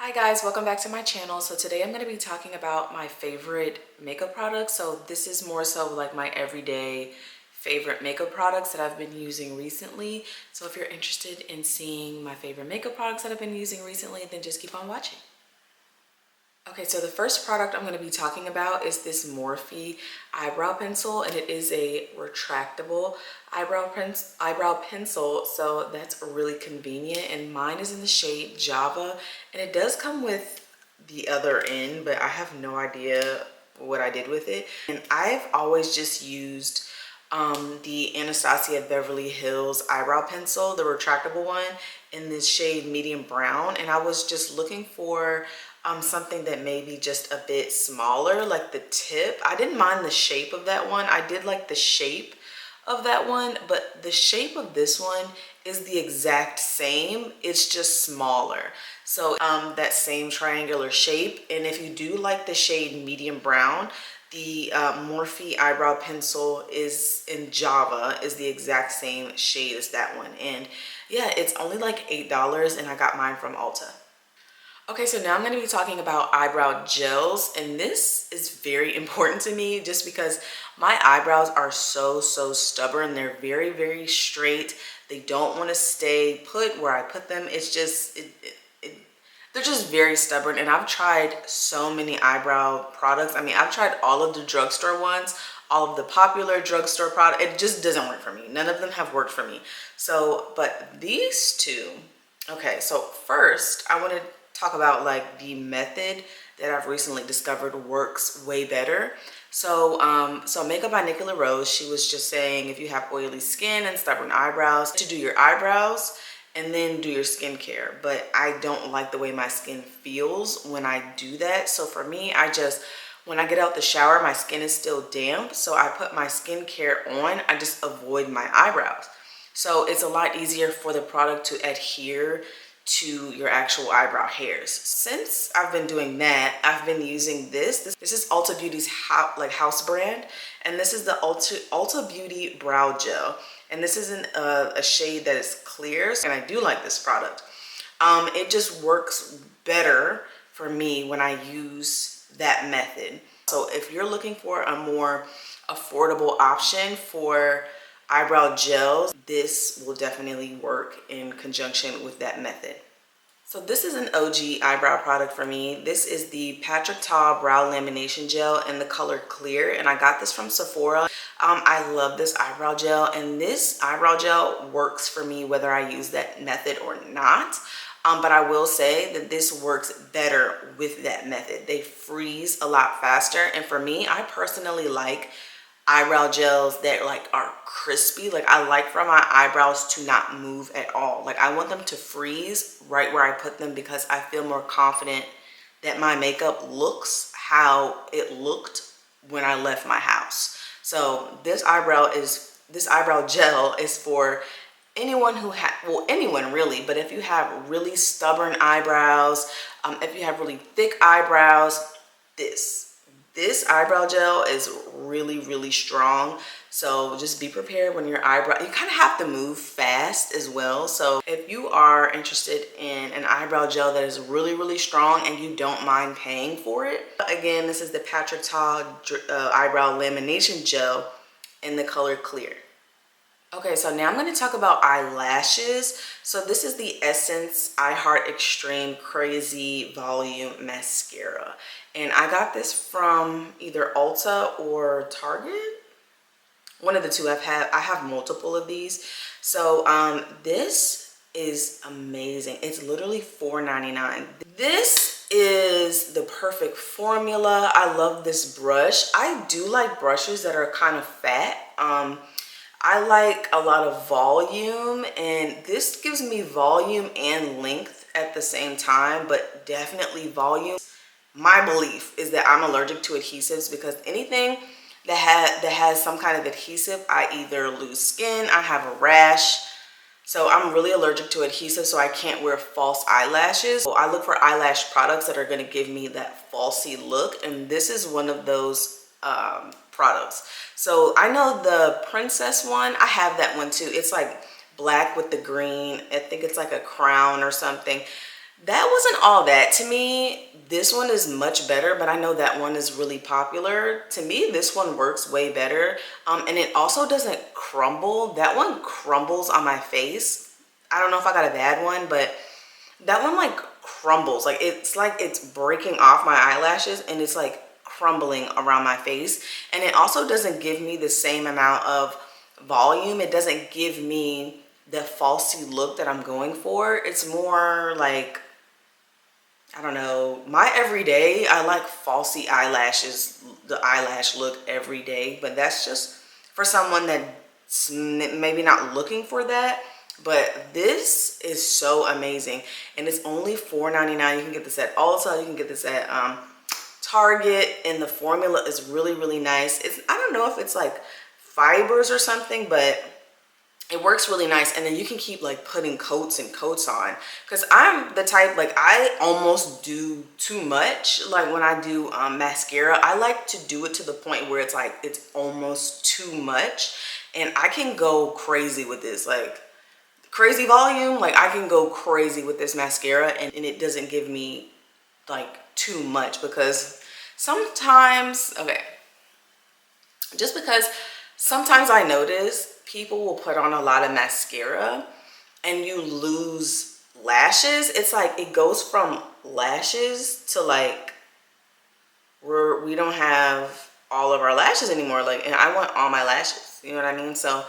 Hi guys, welcome back to my channel. So today I'm going to be talking about my favorite makeup products. So this is more so like my everyday favorite makeup products that I've been using recently. So if you're interested in seeing my favorite makeup products that I've been using recently, then just keep on watching. Okay, so the first product I'm going to be talking about is this Morphe eyebrow pencil, and it is a retractable eyebrow pencil, so that's really convenient. And mine is in the shade Java, and it does come with the other end, but I have no idea what I did with it. And I've always just used the Anastasia Beverly Hills eyebrow pencil, the retractable one, in this shade medium brown, and I was just looking for something that may be just a bit smaller, like the tip. I didn't mind the shape of that one. I did like the shape of that one, but the shape of this one is the exact same. It's just smaller. So that same triangular shape. And if you do like the shade medium brown, the Morphe eyebrow pencil is in Java, is the exact same shade as that one. And yeah, it's only like $8, and I got mine from Ulta. Okay, so now I'm going to be talking about eyebrow gels, and this is very important to me just because my eyebrows are so stubborn. They're very straight. They don't want to stay put where I put them. It's just they're just very stubborn, and I've tried so many eyebrow products. I mean, I've tried all of the drugstore ones, all of the popular drugstore products. It just doesn't work for me. None of them have worked for me. So, but these two, okay, so first I want to talk about like the method that I've recently discovered works way better. So Makeup by Nikki LaRose, she was just saying if you have oily skin and stubborn eyebrows, to do your eyebrows and then do your skincare. But I don't like the way my skin feels when I do that. So for me, when I get out the shower, my skin is still damp. So I put my skincare on, I just avoid my eyebrows. So it's a lot easier for the product to adhere to your actual eyebrow hairs. Since I've been doing that, I've been using this. This is Ulta Beauty's house brand, and this is the Ulta Beauty Brow Gel. And this is in a shade that is clear, and I do like this product. It just works better for me when I use that method. So if you're looking for a more affordable option for eyebrow gels, this will definitely work in conjunction with that method. So this is an OG eyebrow product for me. This is the Patrick Ta Brow Lamination Gel in the color Clear, and I got this from Sephora. I love this eyebrow gel, and this eyebrow gel works for me whether I use that method or not. But I will say that this works better with that method. They freeze a lot faster, and for me, I personally like eyebrow gels that like are crispy. Like I like for my eyebrows to not move at all. Like I want them to freeze right where I put them because I feel more confident that my makeup looks how it looked when I left my house. So this eyebrow gel is for anyone who anyone really, but if you have really stubborn eyebrows, if you have really thick eyebrows, this eyebrow gel is really strong. So just be prepared when your eyebrow, you kind of have to move fast as well. So if you are interested in an eyebrow gel that is really strong and you don't mind paying for it, again, this is the Patrick Ta Eyebrow Lamination Gel in the color Clear. Okay, so now I'm going to talk about eyelashes. So this is the Essence I Heart Extreme Crazy Volume Mascara. And I got this from either Ulta or Target. One of the two. I have multiple of these. So this is amazing. It's literally $4.99. This is the perfect formula. I love this brush. I do like brushes that are kind of fat. I like a lot of volume, and this gives me volume and length at the same time, but definitely volume. My belief is that I'm allergic to adhesives because anything that has some kind of adhesive, I either lose skin, I have a rash. So I'm really allergic to adhesive, so I can't wear false eyelashes. So I look for eyelash products that are going to give me that falsy look, and this is one of those products. So I know the Princess one, I have that one too. It's like black with the green. I think it's like a crown or something. That wasn't all that to me. This one is much better, but I know that one is really popular. To me, this one works way better. And it also doesn't crumble. That one crumbles on my face. I don't know if I got a bad one, but that one like crumbles. Like it's breaking off my eyelashes and it's like crumbling around my face. And it also doesn't give me the same amount of volume. It doesn't give me the falsy look that I'm going for. It's more like, I don't know, my everyday, I like falsy eyelashes, the eyelash look every day, but that's just for someone that's maybe not looking for that. But this is so amazing, and it's only $4.99. You can get this at Ulta, you can get this at Target, and the formula is really, really nice. I don't know if it's like fibers or something, but it works really nice. And then you can keep like putting coats and coats on, because I'm the type, like I almost do too much. Like when I do mascara, I like to do it to the point where it's like it's almost too much, and I can go crazy with this, like crazy volume. Like I can go crazy with this mascara, and it doesn't give me like too much, because sometimes, okay, just because sometimes I notice people will put on a lot of mascara and you lose lashes. It's like it goes from lashes to like we don't have all of our lashes anymore. Like, and I want all my lashes, you know what I mean? So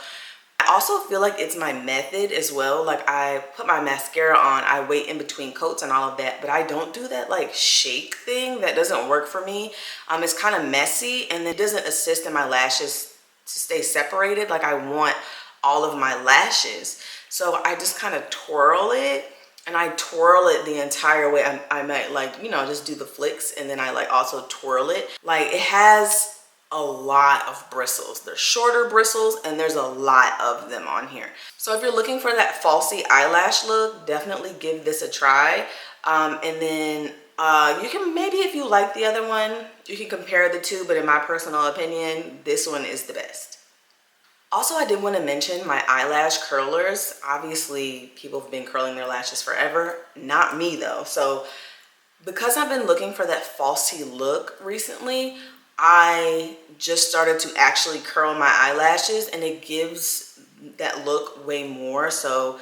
I also feel like it's my method as well. Like I put my mascara on, I wait in between coats and all of that, but I don't do that like shake thing. That doesn't work for me. It's kind of messy, and it doesn't assist in my lashes to stay separated. Like I want all of my lashes. So I just kind of twirl it, and I twirl it the entire way. I might like, you know, just do the flicks, and then I like also twirl it. Like it has a lot of bristles. They're shorter bristles, and there's a lot of them on here. So if you're looking for that falsy eyelash look, definitely give this a try. And then you can, maybe if you like the other one, you can compare the two, but in my personal opinion, this one is the best. Also, I did want to mention my eyelash curlers. Obviously, people have been curling their lashes forever. Not me though. So because I've been looking for that falsy look recently, I just started to actually curl my eyelashes, and it gives that look way more. So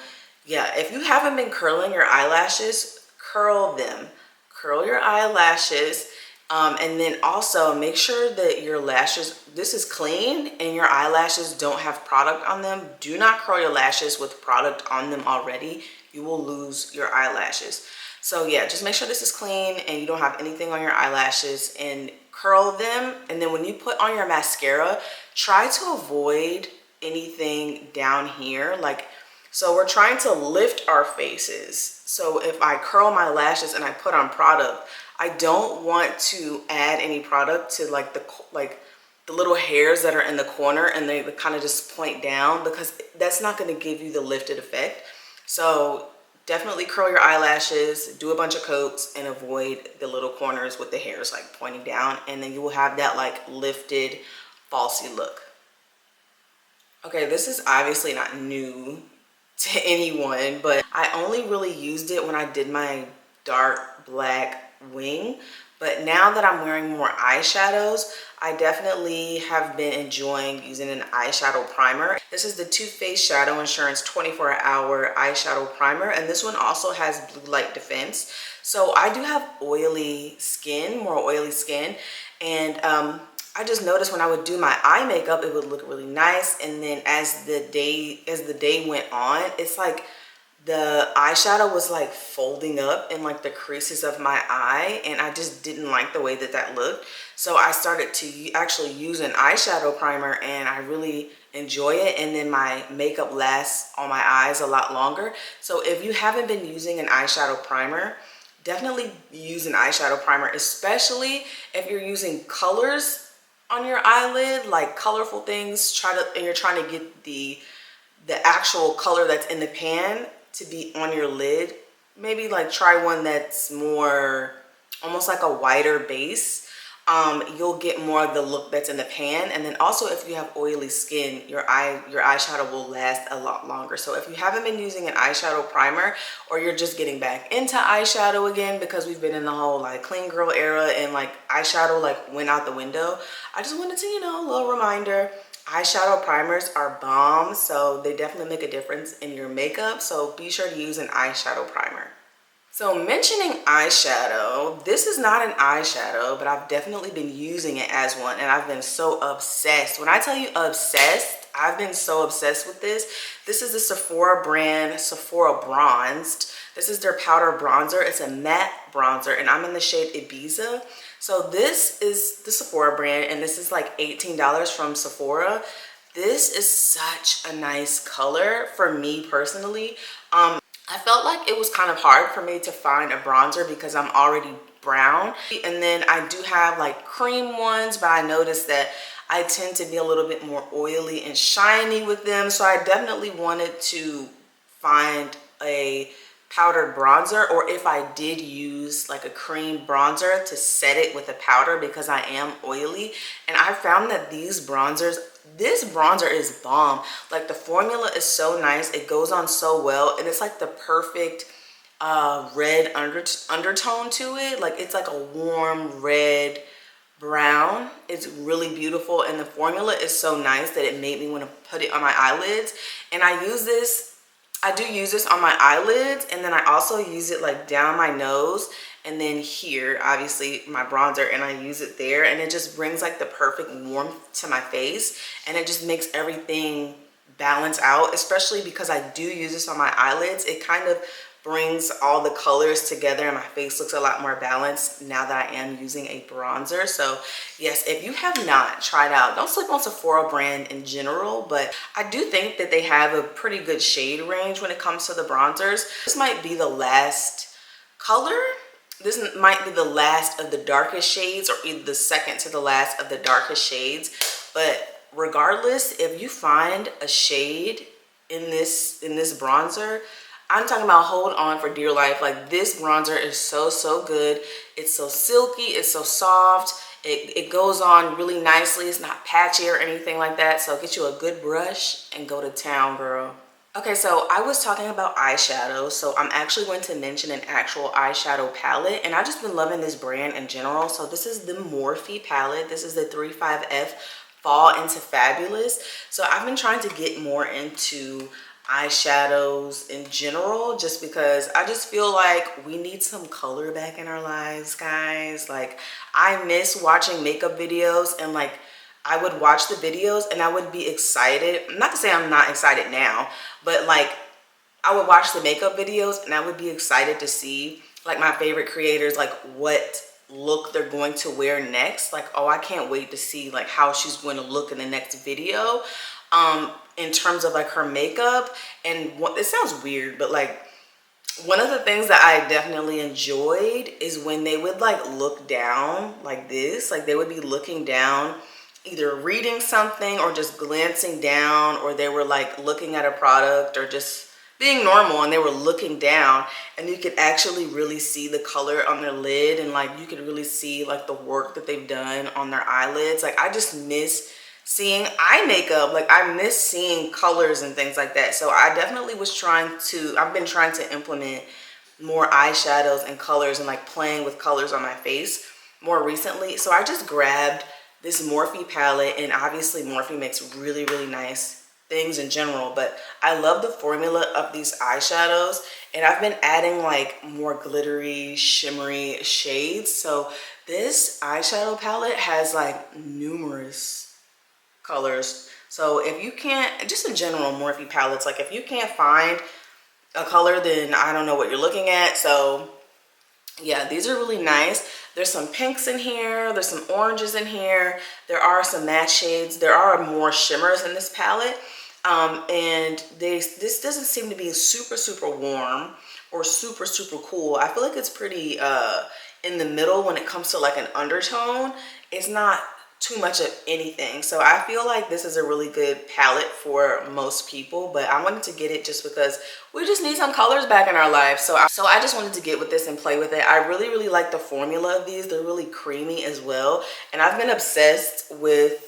yeah, if you haven't been curling your eyelashes, curl them. Curl your eyelashes. And then also make sure that your lashes, this is clean, and your eyelashes don't have product on them. Do not curl your lashes with product on them already. You will lose your eyelashes. So yeah, just make sure this is clean and you don't have anything on your eyelashes, and curl them. And then when you put on your mascara, try to avoid anything down here. Like, so we're trying to lift our faces. So if I curl my lashes and I put on product, I don't want to add any product to like the little hairs that are in the corner, and they kind of just point down, because that's not going to give you the lifted effect. So definitely curl your eyelashes, do a bunch of coats, and avoid the little corners with the hairs like pointing down, and then you will have that like lifted falsy look. Okay, this is obviously not new to anyone, but I only really used it when I did my dark black wing. But now that I'm wearing more eyeshadows, I definitely have been enjoying using an eyeshadow primer. This is the Too Faced Shadow Insurance 24-hour eyeshadow primer, and this one also has blue light defense. So I do have oily skin, more oily skin, and I just noticed when I would do my eye makeup, it would look really nice. And then as the day went on, it's like the eyeshadow was like folding up in like the creases of my eye, and I just didn't like the way that that looked. So I started to actually use an eyeshadow primer, and I really enjoy it. And then my makeup lasts on my eyes a lot longer. So if you haven't been using an eyeshadow primer, definitely use an eyeshadow primer, especially if you're using colors on your eyelid, like colorful things. And you're trying to get the actual color that's in the pan to be on your lid. Maybe like try one that's more almost like a whiter base. you'll get more of the look that's in the pan. And then also, if you have oily skin, your eyeshadow will last a lot longer. So if you haven't been using an eyeshadow primer, or you're just getting back into eyeshadow again because we've been in the whole like clean girl era and like eyeshadow like went out the window, I just wanted to, you know, a little reminder. Eyeshadow primers are bomb, so they definitely make a difference in your makeup. So be sure to use an eyeshadow primer. So mentioning eyeshadow, this is not an eyeshadow, but I've definitely been using it as one, and I've been so obsessed. When I tell you obsessed, I've been so obsessed with this. This is the Sephora brand, Sephora Bronzed. This is their powder bronzer. It's a matte bronzer, and I'm in the shade Ibiza. So this is the Sephora brand, and this is like $18 from Sephora. This is such a nice color for me personally. I felt like it was kind of hard for me to find a bronzer because I'm already brown. And then I do have like cream ones, but I noticed that I tend to be a little bit more oily and shiny with them. So I definitely wanted to find a powdered bronzer, or if I did use like a cream bronzer, to set it with a powder because I am oily. And I found that this bronzer is bomb. Like the formula is so nice, it goes on so well, and it's like the perfect red undertone to it. Like it's like a warm red brown. It's really beautiful, and the formula is so nice that it made me want to put it on my eyelids. And I do use this on my eyelids, and then I also use it like down my nose, and then here, obviously my bronzer, and I use it there, and it just brings like the perfect warmth to my face, and it just makes everything balance out, especially because I do use this on my eyelids. It kind of brings all the colors together, and my face looks a lot more balanced now that I am using a bronzer. So yes, if you have not tried out, don't sleep on Sephora brand in general, but I do think that they have a pretty good shade range when it comes to the bronzers. This might be the last color. This might be the last of the darkest shades, or either the second to the last of the darkest shades. But regardless, if you find a shade in this bronzer, I'm talking about hold on for dear life. Like this bronzer is so good. It's so silky, it's so soft. It goes on really nicely. It's not patchy or anything like that. So get you a good brush and go to town, girl. Okay, so I was talking about eyeshadow, so I'm actually going to mention an actual eyeshadow palette, and I've just been loving this brand in general. So this is the Morphe palette. This is the 35F Fall into Fabulous. So I've been trying to get more into eyeshadows in general, just because I just feel like we need some color back in our lives, guys. Like I miss watching makeup videos, and like I would watch the videos and I would be excited. Not to say I'm not excited now, but like I would watch the makeup videos and I would be excited to see like my favorite creators, like what look they're going to wear next. Like, oh, I can't wait to see like how she's going to look in the next video in terms of like her makeup. And what, it sounds weird, but like one of the things that I definitely enjoyed is when they would like look down like this. Like they would be looking down, either reading something or just glancing down, or they were like looking at a product or just being normal, and they were looking down, and you could actually really see the color on their lid, and like you could really see like the work that they've done on their eyelids. Like I just miss seeing eye makeup. Like I miss seeing colors and things like that. So I definitely I've been trying to implement more eyeshadows and colors, and like playing with colors on my face more recently. So I just grabbed this Morphe palette, and obviously Morphe makes really nice things in general, but I love the formula of these eyeshadows, and I've been adding like more glittery, shimmery shades. So this eyeshadow palette has like numerous colors. So if you can't, just in general Morphe palettes, like if you can't find a color, then I don't know what you're looking at. So yeah, these are really nice. There's some pinks in here, there's some oranges in here, there are some matte shades, there are more shimmers in this palette, and this doesn't seem to be super warm or super cool. I feel like it's pretty in the middle when it comes to like an undertone. It's not too much of anything. So I feel like this is a really good palette for most people, but I wanted to get it just because we just need some colors back in our life. So I just wanted to get with this and play with it. I really like the formula of these. They're really creamy as well. And I've been obsessed with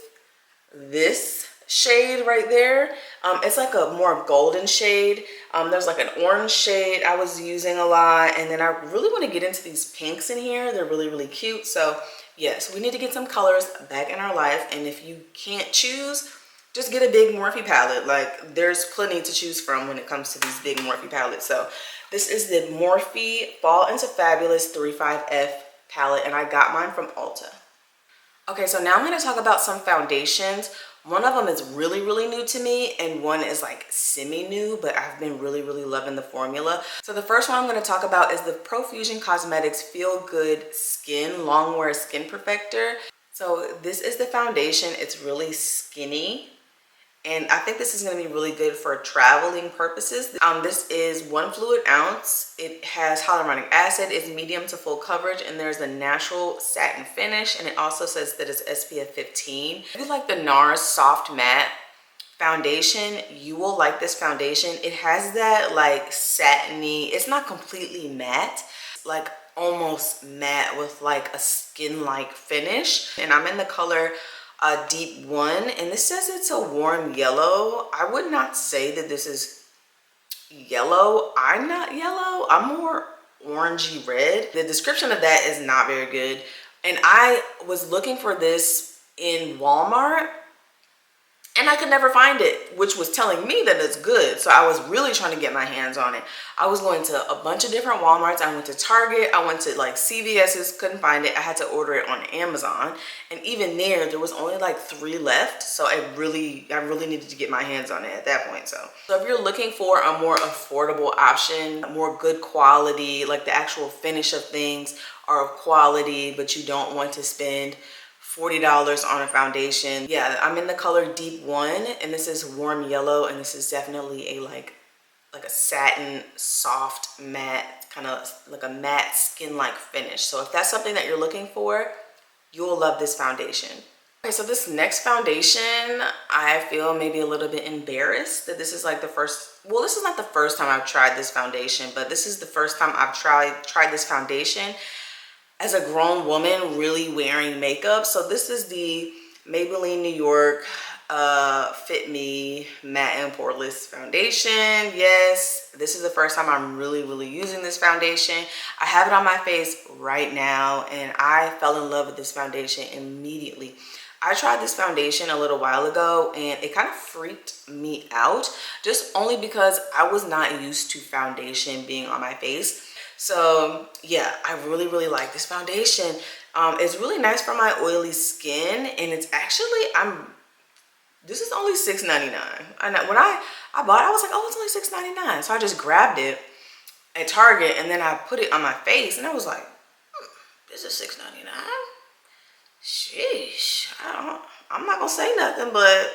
this shade right there. It's like a more golden shade. There's like an orange shade I was using a lot, and then I really want to get into these pinks in here. They're really cute. So yes, we need to get some colors back in our life, and if you can't choose, just get a big Morphe palette. Like, there's plenty to choose from when it comes to these big Morphe palettes. So this is the Morphe Fall Into Fabulous 35F palette, and I got mine from Ulta. Okay, so now I'm going to talk about some foundations. One of them is really new to me, and one is like semi-new, but I've been really loving the formula. So the first one I'm going to talk about is the Profusion Cosmetics Feel Good Skin Longwear Skin Perfector. So this is the foundation. It's really skinny, and I think this is going to be really good for traveling purposes. This is 1 fluid ounce. It has hyaluronic acid, it's medium to full coverage, and there's a natural satin finish, and it also says that it's SPF 15. If you like the NARS Soft Matte foundation, you will like this foundation. It has that like satiny, it's not completely matte, like almost matte with like a skin-like finish. And I'm in the color Deep 1, and this says it's a warm yellow. I would not say that this is yellow. I'm not yellow, I'm more orangey red. The description of that is not very good, and I was looking for this in Walmart and I could never find it, which was telling me that it's good. So I was really trying to get my hands on it. I was going to a bunch of different Walmarts. I went to Target. I went to like CVS's, couldn't find it. I had to order it on Amazon. And even there was only like 3 left. So I really needed to get my hands on it at that point. So if you're looking for a more affordable option, more good quality, like the actual finish of things are of quality, but you don't want to spend $40 on a foundation. Yeah, I'm in the color Deep 1, and this is warm yellow, and this is definitely a like a satin, soft, matte, kind of like a matte skin-like finish. So if that's something that you're looking for, you will love this foundation. Okay, so this next foundation, I feel maybe a little bit embarrassed that this is like the first, well, this is not the first time I've tried this foundation, but this is the first time I've tried this foundation as a grown woman really wearing makeup. So this is the Maybelline New York Fit Me Matte and Poreless Foundation. Yes, this is the first time I'm really using this foundation. I have it on my face right now, and I fell in love with this foundation immediately. I tried this foundation a little while ago, and it kind of freaked me out, just only because I was not used to foundation being on my face. So yeah, I really like this foundation. It's really nice for my oily skin, and it's actually, this is only $6.99. And when I bought it, I was like, oh, it's only $6.99. So I just grabbed it at Target, and then I put it on my face, and I was like, this is $6.99. Sheesh. I'm not gonna say nothing, but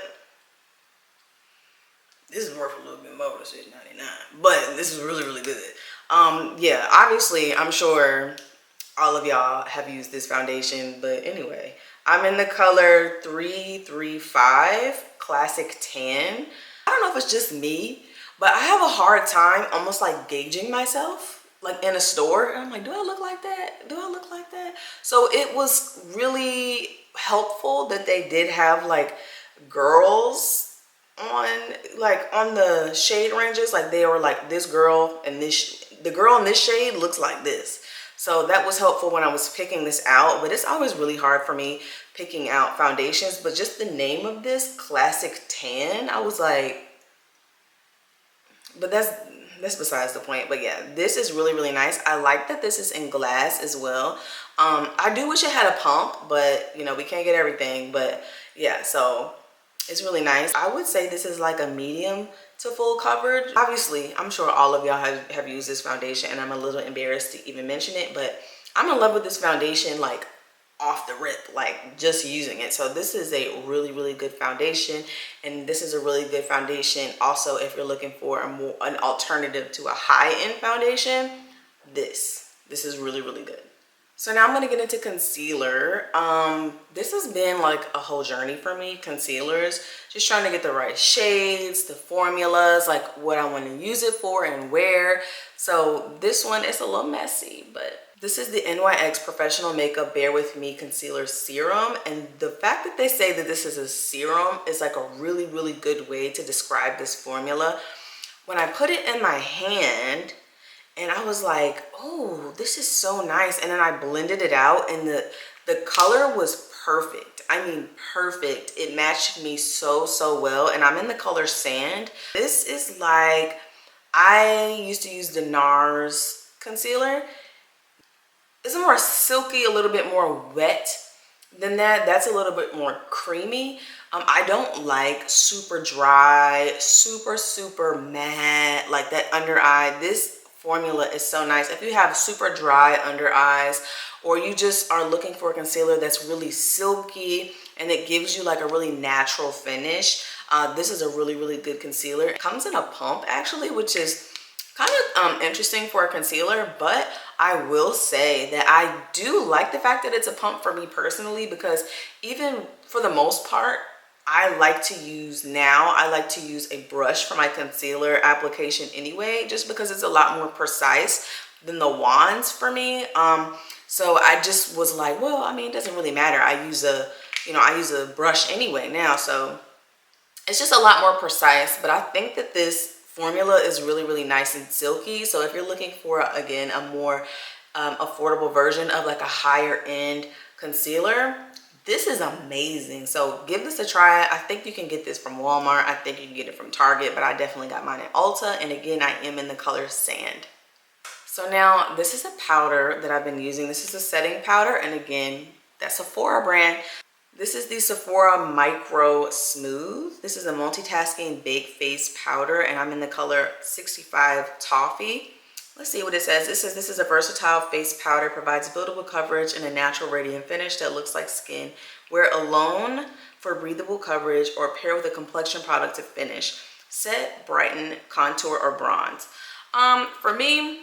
this is worth a little bit more than $6.99. But this is really good. Yeah, obviously, I'm sure all of y'all have used this foundation, but anyway, I'm in the color 335 Classic Tan. I don't know if it's just me, but I have a hard time almost like gauging myself, like in a store. And I'm like, do I look like that? Do I look like that? So it was really helpful that they did have like girls on the shade ranges. Like they were like, this girl and the girl in this shade looks like this. So that was helpful when I was picking this out, but it's always really hard for me picking out foundations. But just the name of this, Classic Tan, I was like, but that's besides the point. But yeah, this is really nice. I like that this is in glass as well. I do wish it had a pump, but you know, we can't get everything. But yeah, so it's really nice. I would say this is like a medium to full coverage. Obviously, I'm sure all of y'all have used this foundation, and I'm a little embarrassed to even mention it, but I'm in love with this foundation like off the rip, like just using it. So this is a really good foundation, and this is a really good foundation also if you're looking for an alternative to a high-end foundation. This is really good. So now I'm gonna get into concealer. This has been like a whole journey for me, concealers. Just trying to get the right shades, the formulas, like what I want to use it for and where. So this one is a little messy, but this is the NYX Professional Makeup Bare With Me Concealer Serum. And the fact that they say that this is a serum is like a really, really good way to describe this formula. When I put it in my hand, and I was like, oh, this is so nice. And then I blended it out and the color was perfect. I mean, perfect. It matched me so, so well. And I'm in the color Sand. This is like, I used to use the NARS concealer. It's more silky, a little bit more wet than that. That's a little bit more creamy. I don't like super dry, super matte, like that under eye. This formula is so nice. If you have super dry under eyes, or you just are looking for a concealer that's really silky and it gives you like a really natural finish, this is a really good concealer. It comes in a pump actually, which is kind of interesting for a concealer, but I will say that I do like the fact that it's a pump for me personally, because even for the most part, I like to use a brush for my concealer application anyway, just because it's a lot more precise than the wands for me. So I just was like, well, I mean, it doesn't really matter. I use a brush anyway now, so it's just a lot more precise. But I think that this formula is really nice and silky. So if you're looking for, again, a more affordable version of like a higher end concealer, this is amazing. So give this a try. I think you can get this from Walmart. I think you can get it from Target, but I definitely got mine at Ulta. And again, I am in the color Sand. So now this is a powder that I've been using. This is a setting powder. And again, that Sephora brand. This is the Sephora Microsmooth. This is a multitasking baked face powder, and I'm in the color 65 Toffee. Let's see what it says. It says this is a versatile face powder, provides buildable coverage and a natural radiant finish that looks like skin. Wear alone for breathable coverage or pair with a complexion product to finish. Set, brighten, contour, or bronze. For me,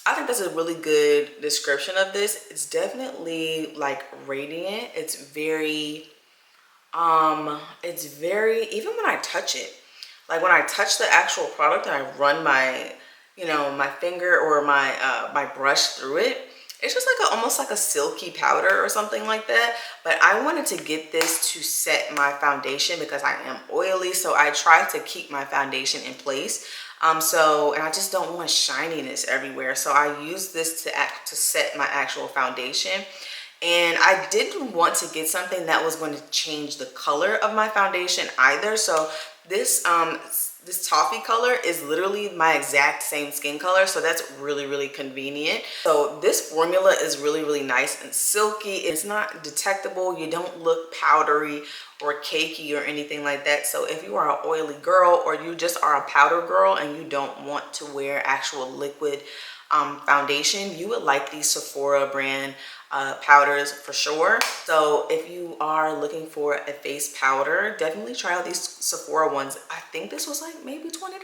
I think that's a really good description of this. It's definitely like radiant. It's very, even when I touch it, like when I touch the actual product and I run my, my finger or my brush through it, it's just like almost like a silky powder or something like that. But I wanted to get this to set my foundation because I am oily. So I try to keep my foundation in place. And I just don't want shininess everywhere. So I use this to set my actual foundation. And I didn't want to get something that was going to change the color of my foundation either. So this toffee color is literally my exact same skin color. So that's really convenient. So this formula is really nice and silky. It's not detectable. You don't look powdery or cakey or anything like that. So if you are an oily girl or you just are a powder girl and you don't want to wear actual liquid foundation, you would like these Sephora brand powders for sure. So if you are looking for a face powder, definitely try out these Sephora ones. I think this was like maybe $20.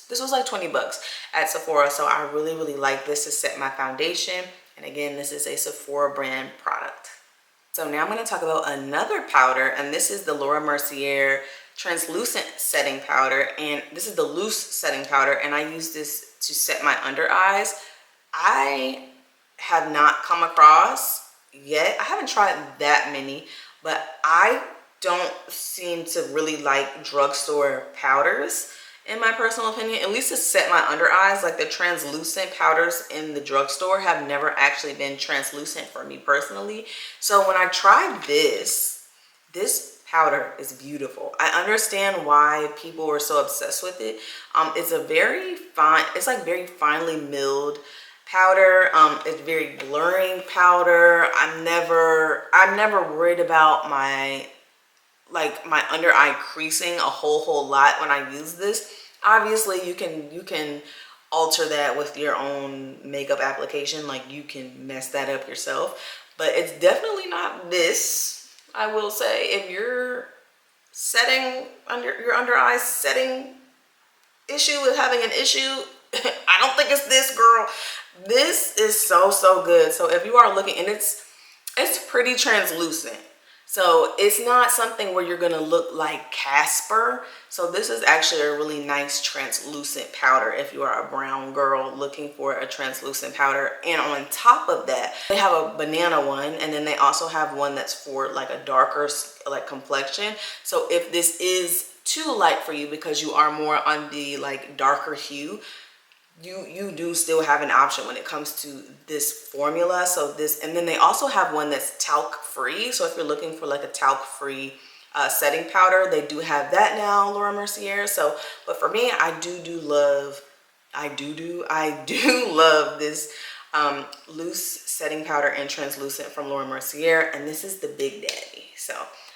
This was like 20 bucks at Sephora. So I really like this to set my foundation. And again, this is a Sephora brand product. So now I'm going to talk about another powder, and this is the Laura Mercier translucent setting powder, and this is the loose setting powder, and I use this to set my under eyes. I have not come across yet, I haven't tried that many, but I don't seem to really like drugstore powders in my personal opinion, at least to set my under eyes. Like the translucent powders in the drugstore have never actually been translucent for me personally. So when I tried this powder is beautiful. I understand why people are so obsessed with it. It's a very fine, it's like very finely milled powder. It's very blurring powder. I'm never worried about my under eye creasing a whole lot when I use this. Obviously you can alter that with your own makeup application, like you can mess that up yourself, but it's definitely not this. I will say, if you're setting your under eye setting issue with having an issue, I don't think it's this, girl. This is so good. So if you are looking, and it's pretty translucent. So it's not something where you're gonna look like Casper. So this is actually a really nice translucent powder if you are a brown girl looking for a translucent powder. And on top of that, they have a banana one, and then they also have one that's for like a darker like complexion. So if this is too light for you because you are more on the like darker hue, you do still have an option when it comes to this formula. So this, and then they also have one that's talc free. So if you're looking for like a talc free setting powder, they do have that now, Laura Mercier. So, but for me, I do love this loose setting powder and translucent from Laura Mercier, and this is the Big Daddy. So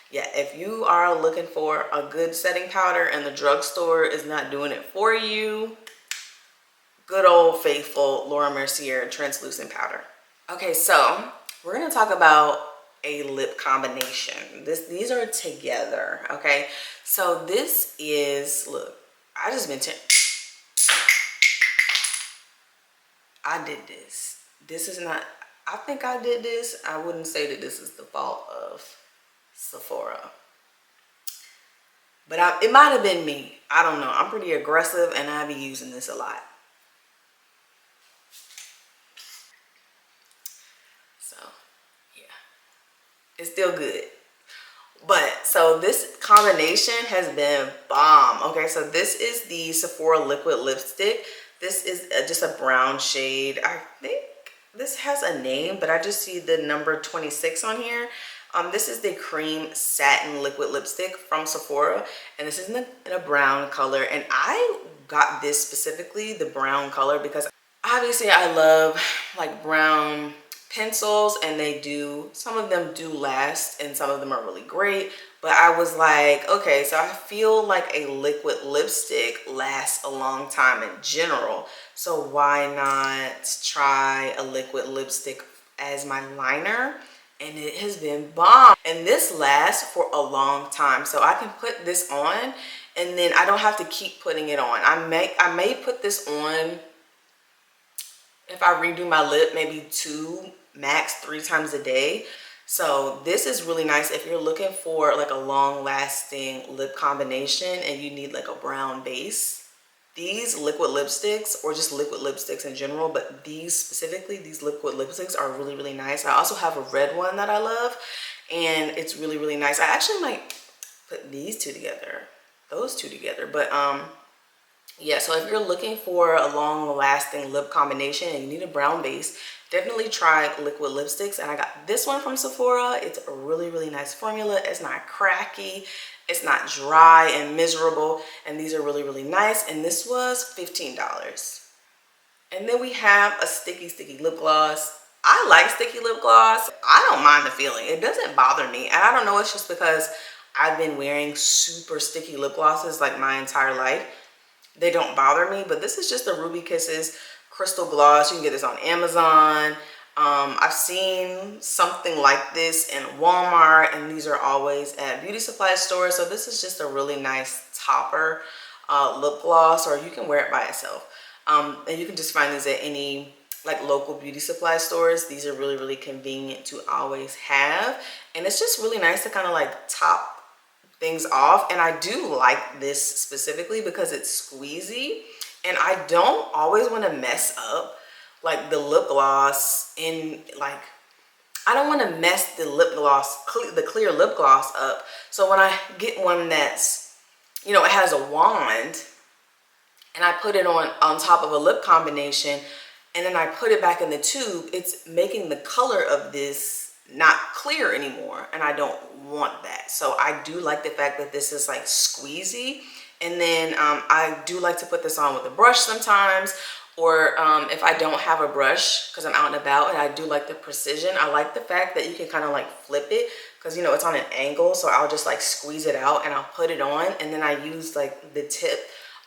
yeah, if you are looking for a good setting powder and the drugstore is not doing it for you, good old faithful Laura Mercier translucent powder. Okay, so we're gonna talk about a lip combination. These are together, okay? So this is, look, I did this. This is not, I think I did this. I wouldn't say that this is the fault of Sephora. But it might have been me. I don't know. I'm pretty aggressive and I be using this a lot. So, yeah. It's still good. But, so this combination has been bomb. Okay, so this is the Sephora Liquid Lipstick. This is just a brown shade. I think this has a name, but I just see the number 26 on here. This is the Cream Satin Liquid Lipstick from Sephora, and this is in a brown color. And I got this specifically, the brown color, because obviously I love like brown pencils, and some of them do last and some of them are really great. But I was like, okay, so I feel like a liquid lipstick lasts a long time in general, so why not try a liquid lipstick as my liner? And it has been bomb, and this lasts for a long time. So I can put this on and then I don't have to keep putting it on. I may put this on, if I redo my lip, maybe 2, max 3 times a day. So this is really nice if you're looking for like a long lasting lip combination and you need like a brown base. These liquid lipsticks, or just liquid lipsticks in general, but these specifically, these liquid lipsticks are really nice. I also have a red one that I love, and it's really nice. I actually might put these two together, those two together. But yeah, so if you're looking for a long lasting lip combination and you need a brown base, definitely try liquid lipsticks. And I got this one from Sephora. It's a really nice formula. It's not cracky, it's not dry and miserable, and these are really nice. And this was $15. And then we have a sticky lip gloss. I like sticky lip gloss. I don't mind the feeling. It doesn't bother me. And I don't know, it's just because I've been wearing super sticky lip glosses like my entire life. They don't bother me. But this is just the Ruby Kisses Crystal Gloss. You can get this on Amazon. I've seen something like this in Walmart, and these are always at beauty supply stores. So this is just a really nice topper lip gloss, or you can wear it by itself. And you can just find these at any like local beauty supply stores. These are really convenient to always have, and it's just really nice to kind of like top things off. And I do like this specifically because it's squeezy, and I don't always want to mess up like the lip gloss in, like, I don't want to mess the lip gloss, the clear lip gloss up. So when I get one that's, you know, it has a wand, and I put it on top of a lip combination, and then I put it back in the tube, it's making the color of this not clear anymore, and I don't want that. So I do like the fact that this is like squeezy. And then I do like to put this on with a brush sometimes, or if I don't have a brush because I'm out and about, and I do like the precision. I like the fact that you can kind of like flip it, because you know it's on an angle, so I'll just like squeeze it out and I'll put it on, and then I use like the tip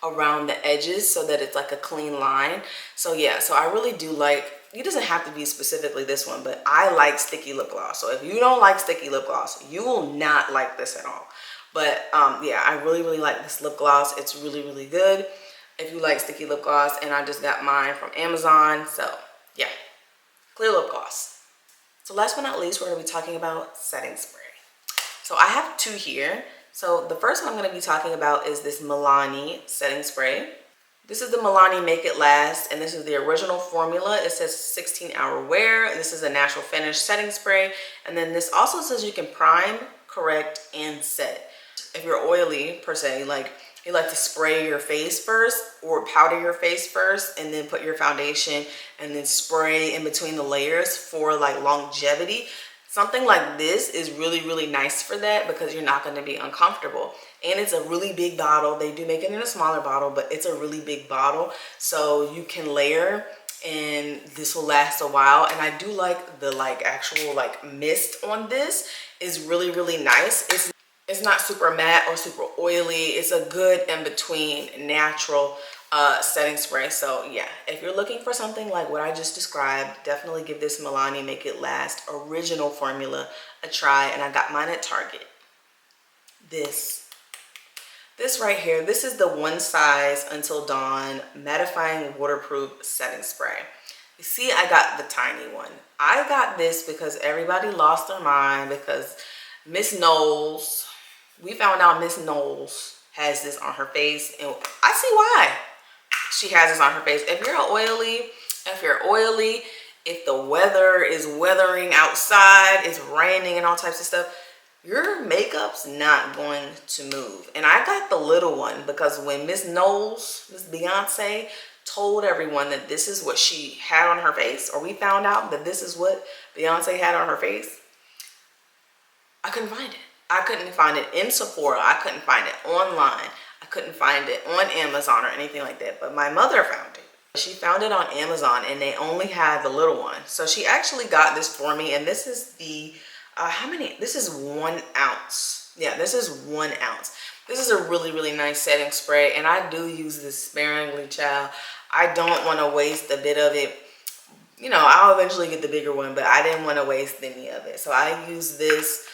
around the edges so that it's like a clean line. So yeah, so I really do like, it doesn't have to be specifically this one, but I like sticky lip gloss. So if you don't like sticky lip gloss, you will not like this at all. But yeah, I really like this lip gloss. It's really good. if you like sticky lip gloss, and I just got mine from Amazon. So yeah, clear lip gloss. So last but not least, we're going to be talking about setting spray. So I have two here. So the first one I'm going to be talking about is this Milani setting spray. This is the Milani Make It Last, and this is the original formula. It says 16-hour wear. This is a natural finish setting spray. And then this also says you can prime, correct, and set. If you're oily, per se, like you like to spray your face first or powder your face first and then put your foundation and then spray in between the layers for like longevity. Something like this is really, really nice for that because you're not going to be uncomfortable. And it's a really big bottle. They do make it in a smaller bottle, but it's a really big bottle. So you can layer and this will last a while. And I do like the actual mist on this is really, really nice. It's not super matte or super oily. It's a good in-between natural setting spray. So yeah, if you're looking for something like what I just described, definitely give this Milani Make It Last original formula a try. And I got mine at Target. This right here, this is the One Size Until Dawn Mattifying Waterproof Setting Spray. You see, I got the tiny one. I got this because everybody lost their mind because Miss Knowles, we found out Miss Knowles has this on her face, and I see why she has this on her face. If you're oily, if the weather is weathering outside, it's raining and all types of stuff, your makeup's not going to move. And I got the little one because when Miss Knowles, Miss Beyonce, told everyone that this is what she had on her face, or we found out that this is what Beyonce had on her face, I couldn't find it. I couldn't find it in Sephora. I couldn't find it online. I couldn't find it on Amazon or anything like that. But my mother found it. She found it on Amazon and they only had the little one. So she actually got this for me. And this is the, how many? This is 1 ounce. Yeah, this is 1 ounce. This is a really, really nice setting spray. And I do use this sparingly, child. I don't want to waste a bit of it. You know, I'll eventually get the bigger one, but I didn't want to waste any of it. So I use this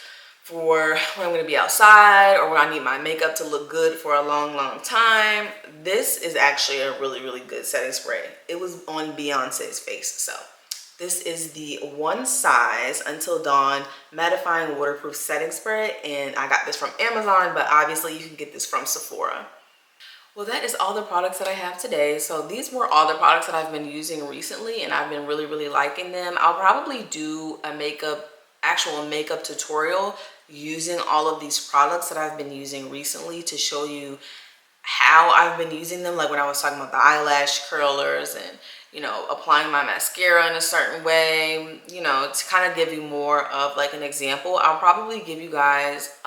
for when I'm going to be outside or when I need my makeup to look good for a long, long time. This is actually a really, really good setting spray. It was on Beyonce's face. So this is the One Size Until Dawn Mattifying Waterproof Setting Spray. And I got this from Amazon, but obviously you can get this from Sephora. Well, that is all the products that I have today. So these were all the products that I've been using recently and I've been really, really liking them. I'll probably do a actual makeup tutorial using all of these products that I've been using recently to show you how I've been using them. Like when I was talking about the eyelash curlers and, you know, applying my mascara in a certain way, you know, to kind of give you more of like an example. I'll probably give you guys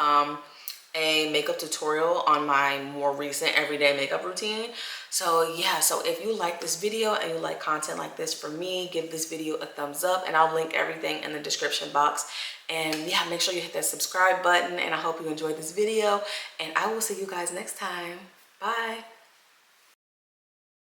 a makeup tutorial on my more recent everyday makeup routine. So yeah, so if you like this video and you like content like this from me, give this video a thumbs up and I'll link everything in the description box. And yeah, make sure you hit that subscribe button and I hope you enjoyed this video and I will see you guys next time. Bye.